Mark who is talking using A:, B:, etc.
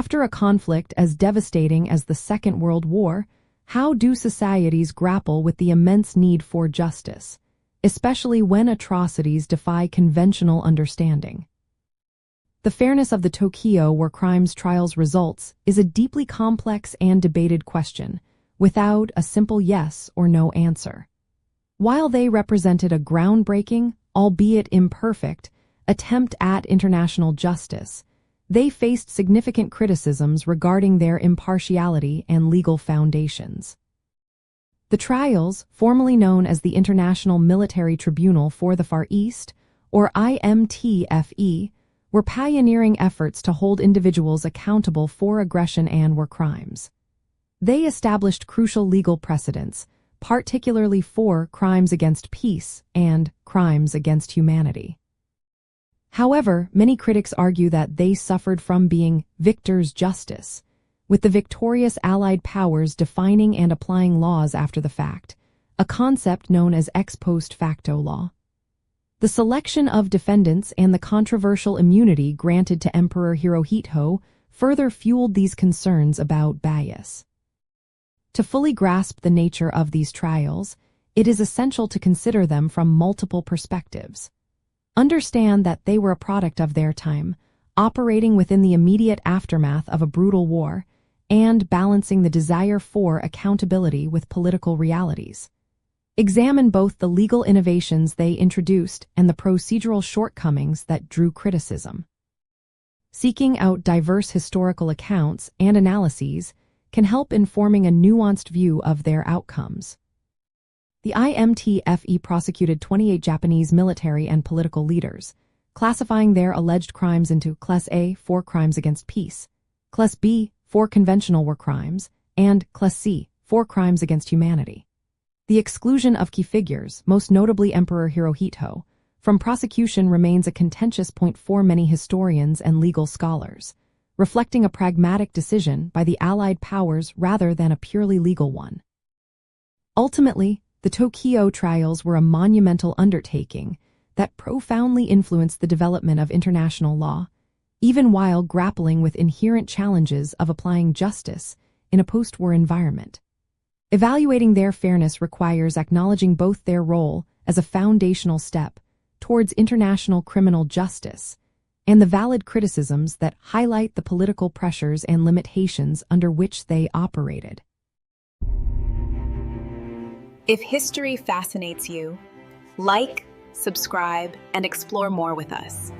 A: After a conflict as devastating as the Second World War, how do societies grapple with the immense need for justice, especially when atrocities defy conventional understanding? The fairness of the Tokyo War crimes trial's results is a deeply complex and debated question, without a simple yes or no answer. While they represented a groundbreaking, albeit imperfect, attempt at international justice, they faced significant criticisms regarding their impartiality and legal foundations. The trials, formerly known as the International Military Tribunal for the Far East, or IMTFE, were pioneering efforts to hold individuals accountable for aggression and war crimes. They established crucial legal precedents, particularly for crimes against peace and crimes against humanity. However, many critics argue that they suffered from being victor's justice, with the victorious Allied powers defining and applying laws after the fact, a concept known as ex post facto law. The selection of defendants and the controversial immunity granted to Emperor Hirohito further fueled these concerns about bias. To fully grasp the nature of these trials, it is essential to consider them from multiple perspectives. Understand that they were a product of their time, operating within the immediate aftermath of a brutal war, and balancing the desire for accountability with political realities. Examine both the legal innovations they introduced and the procedural shortcomings that drew criticism. Seeking out diverse historical accounts and analyses can help informing a nuanced view of their outcomes. The IMTFE prosecuted 28 Japanese military and political leaders, classifying their alleged crimes into Class A, 4 crimes against peace, Class B, 4 conventional war crimes, and Class C, 4 crimes against humanity. The exclusion of key figures, most notably Emperor Hirohito, from prosecution remains a contentious point for many historians and legal scholars, reflecting a pragmatic decision by the Allied powers rather than a purely legal one. Ultimately, the Tokyo trials were a monumental undertaking that profoundly influenced the development of international law, even while grappling with inherent challenges of applying justice in a post-war environment. Evaluating their fairness requires acknowledging both their role as a foundational step towards international criminal justice and the valid criticisms that highlight the political pressures and limitations under which they operated.
B: If history fascinates you, like, subscribe, and explore more with us.